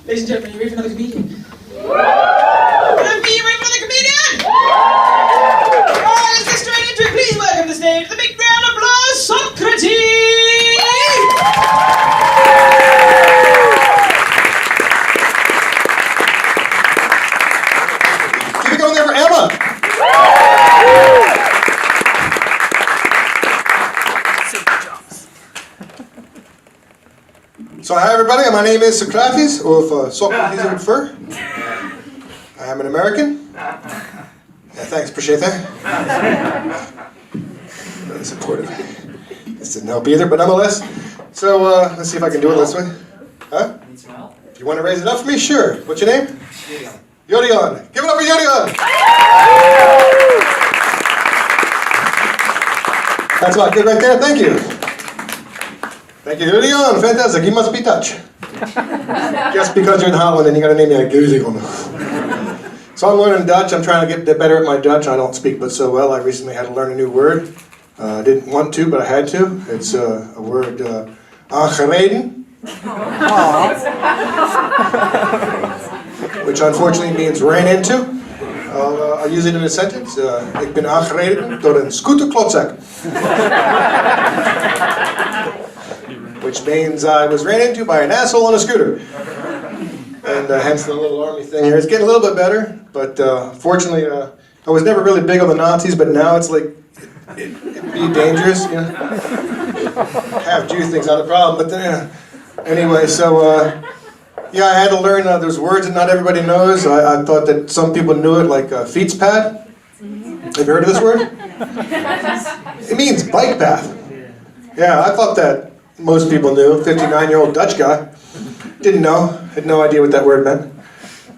Ladies and gentlemen, you ready for another comedian? You ready for another comedian? Let's get straight into it. Please welcome to the stage, the big round of applause, Socrates! Keep it going there for Emma! So hi everybody, my name is Socrates, or Socrates I prefer. I am an American. Yeah, thanks, appreciate that. Really supportive. This didn't help either, but nonetheless. So let's see if I can do it this way. Huh? Need some help? If you want to raise it up for me, sure. What's your name? Yodion. Yodion. Give it up for Yodion! That's about good right there, thank you. Thank you, Yodion. Fantastic, you must be Dutch. Just because you're in Holland and you got to name me like Yodion. So I'm learning Dutch. I'm trying to get better at my Dutch. I don't speak but so well. I recently had to learn a new word. I didn't want to, but I had to. It's a word, aangereden. Which unfortunately means ran into. I'll use it in a sentence. Ik ben aangereden door een scooterklotzak. Which means I was ran into by an asshole on a scooter. And hence the little army thing here. It's getting a little bit better, but fortunately, I was never really big on the Nazis, but now it's like, it'd be dangerous, you know. Half Jew thing's not a problem, but then, anyway, so, yeah, I had to learn those words that not everybody knows. I thought that some people knew it, like fietspad. Have you heard of this word? It means bike path. Yeah, I thought that most people knew. 59-year-old Dutch guy. Didn't know. Had no idea what that word meant.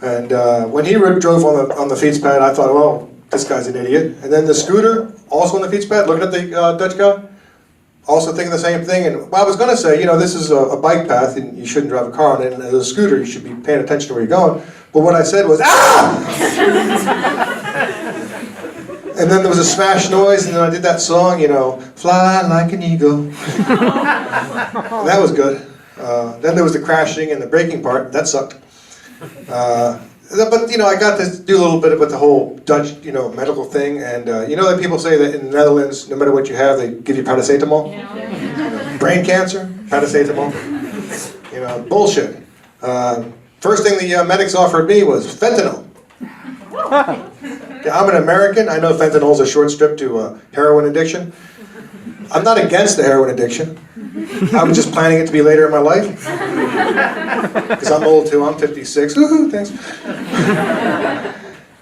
And when he drove on the fietspad, I thought, well, this guy's an idiot. And then the scooter, also on the fietspad, looking at the Dutch guy, also thinking the same thing. And well, I was going to say, you know, this is a bike path, and you shouldn't drive a car on it. And as a scooter, you should be paying attention to where you're going. But what I said was, ah! And then there was a smash noise, and then I did that song, you know, fly like an eagle. That was good. Then there was the crashing and the braking part. That sucked. But, you know, I got to do a little bit with the whole Dutch, you know, medical thing. And, you know that people say that in the Netherlands, no matter what you have, they give you paracetamol? Yeah. You know, brain cancer, paracetamol. You know, bullshit. First thing the medics offered me was fentanyl. Yeah, I'm an American. I know fentanyl's a short strip to heroin addiction. I'm not against the heroin addiction. I was just planning it to be later in my life. Because I'm old too, I'm 56. Woohoo, thanks.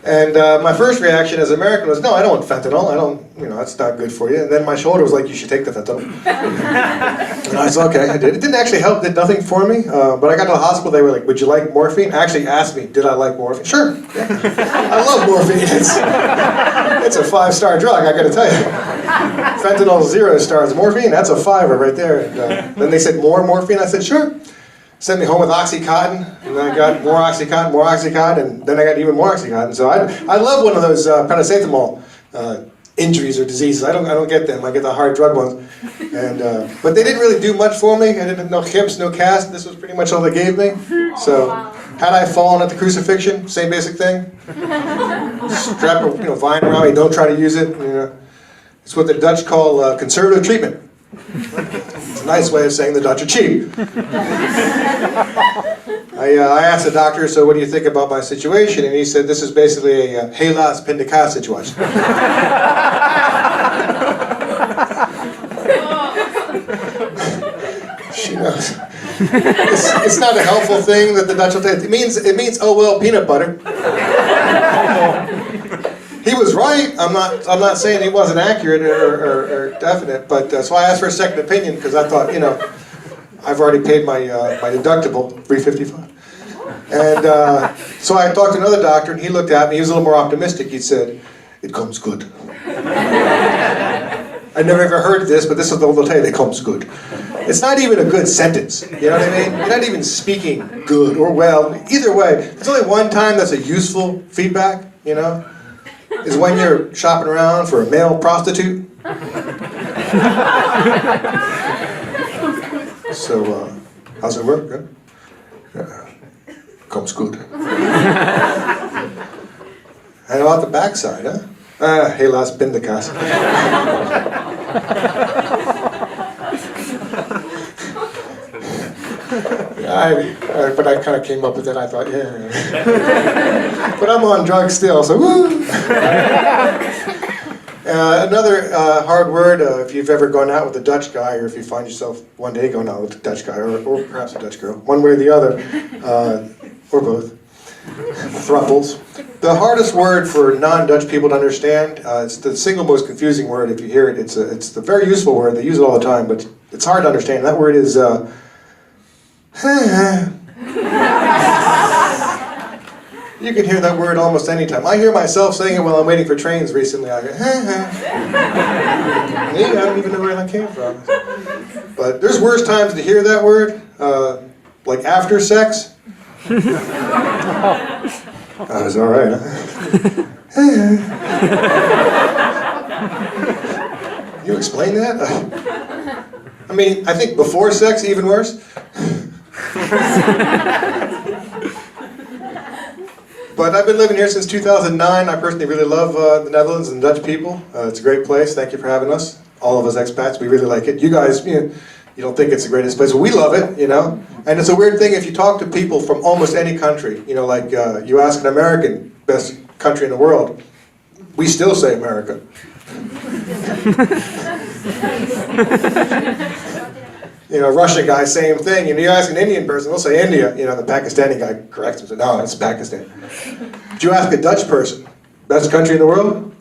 And my first reaction as an American was, no, I don't want fentanyl. I don't, you know, that's not good for you. And then my shoulder was like, you should take the fentanyl. And I said, okay, I did. It didn't actually help, did nothing for me. But I got to the hospital, they were like, would you like morphine? Actually asked me, did I like morphine? Sure, yeah. I love morphine. It's a 5-star drug, I gotta tell you. Fentanyl 0 stars. Morphine, that's a 5er right there. And, then they said, more morphine? I said, sure. Sent me home with Oxycontin, and then I got more Oxycontin, and then I got even more Oxycontin. So I love one of those paracetamol injuries or diseases. I don't get them. I get the hard drug ones. And but they didn't really do much for me. I didn't no hips, no cast. This was pretty much all they gave me. So had I fallen at the crucifixion, same basic thing. Strap a vine around me. Don't try to use it. You know, it's what the Dutch call conservative treatment. It's a nice way of saying the Dutch are cheap. I asked the doctor, so what do you think about my situation? And he said, this is basically a helaas pindakaas situation. She knows. It's not a helpful thing that the Dutch will take. It means oh well, peanut butter. He was right. I'm not saying he wasn't accurate or definite, but so I asked for a second opinion because I thought, you know, I've already paid my deductible, $355. And so I talked to another doctor, and he looked at me. He was a little more optimistic. He said, "It comes good." I never ever heard this, but this is what they'll tell you. It comes good. It's not even a good sentence. You know what I mean? You're not even speaking good or well. Either way, there's only one time that's a useful feedback. You know. Is when you're shopping around for a male prostitute. So, how's it work? Good? Comes good. And about the backside, huh? Helaas pindakaas. But I kind of came up with it. I thought, yeah. But I'm on drugs still, so woo. Another hard word, if you've ever gone out with a Dutch guy, or if you find yourself one day going out with a Dutch guy, or perhaps a Dutch girl, one way or the other, or both, thruples. The hardest word for non-Dutch people to understand, it's the single most confusing word if you hear it. It's a very useful word, they use it all the time, but it's hard to understand. That word is, you can hear that word almost any time. I hear myself saying it while I'm waiting for trains recently. I go, I don't even know where that came from. But there's worse times to hear that word, like after sex. I was all right, huh? You explain that? I mean, I think before sex, even worse. But I've been living here since 2009. I personally really love the Netherlands and Dutch people. It's a great place. Thank you for having us. All of us expats, we really like it. You guys, you don't think it's the greatest place, but we love it, And it's a weird thing if you talk to people from almost any country, like you ask an American, best country in the world, we still say America. Russian guy, same thing. You ask an Indian person, they'll say India. The Pakistani guy corrects him, says, no, it's Pakistan. But you ask a Dutch person, best country in the world?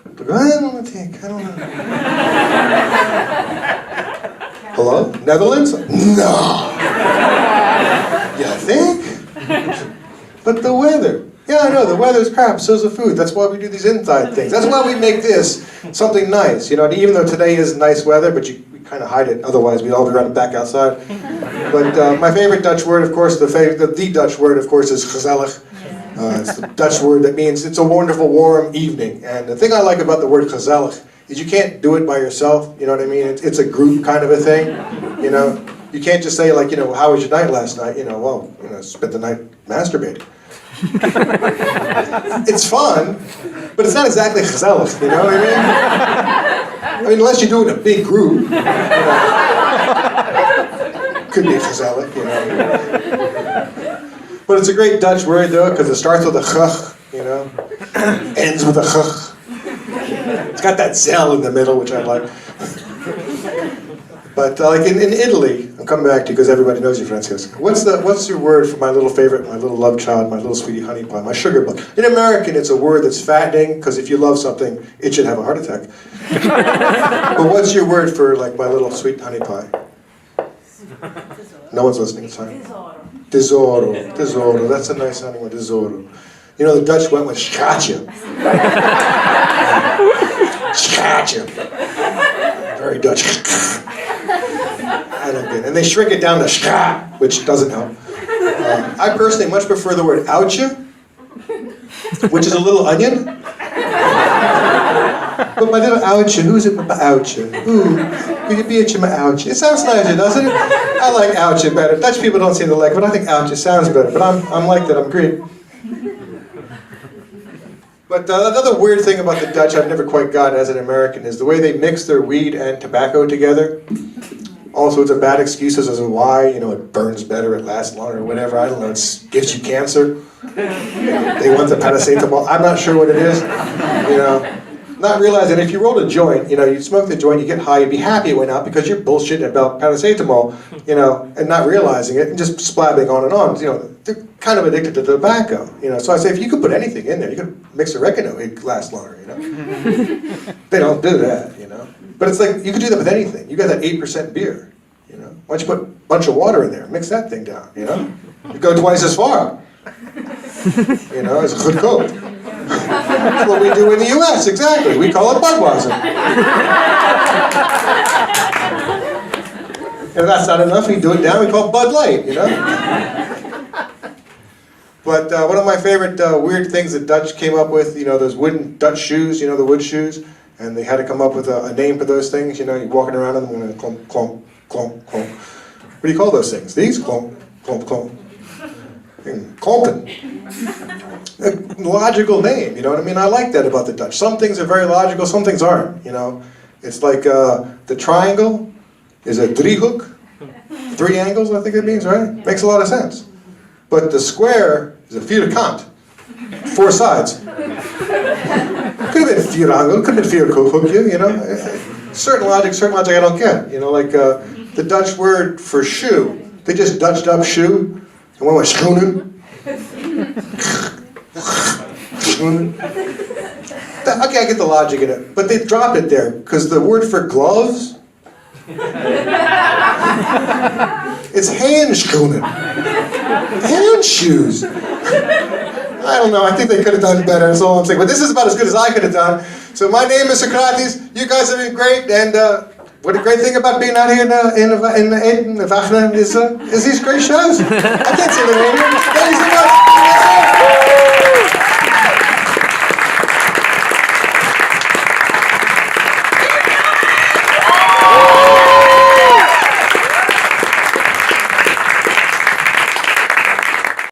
They go, I don't think, I don't know. Hello? Netherlands? No! You think? But the weather. Yeah, I know, the weather's crap, so's the food. That's why we do these inside things. That's why we make this something nice. Even though today is nice weather, but we kind of hide it, otherwise we'd all be running back outside. But my favorite Dutch word, of course, the Dutch word, of course, is gezellig. It's the Dutch word that means it's a wonderful, warm evening. And the thing I like about the word gezellig is you can't do it by yourself, you know what I mean? It's a group kind of a thing, You can't just say, like, how was your night last night? Spent the night masturbating. It's fun, but it's not exactly gezellig, you know what I mean? I mean, unless you do it in a big group, could be gezellig, But it's a great Dutch word, though, because it starts with a gh, ends with a gh. It's got that zel in the middle, which I like. But like in Italy, I'm coming back to you because everybody knows you, Francesca. What's your word for my little favorite, my little love child, my little sweetie honey pie, my sugar bug? In American, it's a word that's fattening because if you love something, it should have a heart attack. But what's your word for like my little sweet honey pie? No one's listening. It's fine. Tesoro. Tesoro. That's a nice sounding word. Tesoro. The Dutch went with schatje. Schatje. Very Dutch. I don't get it. And they shrink it down to ska, which doesn't help. I personally much prefer the word outje, which is a little onion. But my little outje, who's it with my outje? Ooh, could you be at my outje? It sounds nicer, doesn't it? I like outje better. Dutch people don't seem to like it, but I think outje sounds better. But I'm like that, I'm great. But another weird thing about the Dutch I've never quite got as an American is the way they mix their weed and tobacco together. All sorts of bad excuses as to why, it burns better, it lasts longer, or whatever, I don't know, it gives you cancer. They want the paracetamol, I'm not sure what it is, Not realizing if you rolled a joint, you smoke the joint, you get high, you'd be happy it went out because you're bullshitting about paracetamol, and not realizing it and just splabbing on and on. They're kind of addicted to tobacco, So I say if you could put anything in there, you could mix oregano, it'd last longer, They don't do that, But it's like, you could do that with anything. You got that 8% beer, Why don't you put a bunch of water in there, mix that thing down, You go twice as far. It's a good coat. That's what we do in the U.S., exactly. We call it Budweiser. If that's not enough, we do it down, we call it Bud Light, But one of my favorite weird things that Dutch came up with, those wooden Dutch shoes, the wood shoes, and they had to come up with a name for those things, you're walking around in them, and clomp, clomp, clomp, clomp. What do you call those things? These? Clomp, clomp, clomp. Kolpen. A logical name, you know what I mean? I like that about the Dutch. Some things are very logical, some things aren't, you know? It's like the triangle is a driehoek. 3 angles, I think it means, right? Makes a lot of sense. But the square is a vierkant. 4 sides. Could have been vierangel, could have been vierhoekje, you know? Certain logic I don't get. You know, like the Dutch word for shoe. They just Dutched up shoe and went with schoenen. Okay, I get the logic in it, but they dropped it there because the word for gloves, it's handschoenen, hand shoes. I don't know. I think they could have done better. That's all I'm saying. But this is about as good as I could have done. So my name is Socrates. You guys have been great, and what a great thing about being out here in Wagner is these great shows. I can't say the name.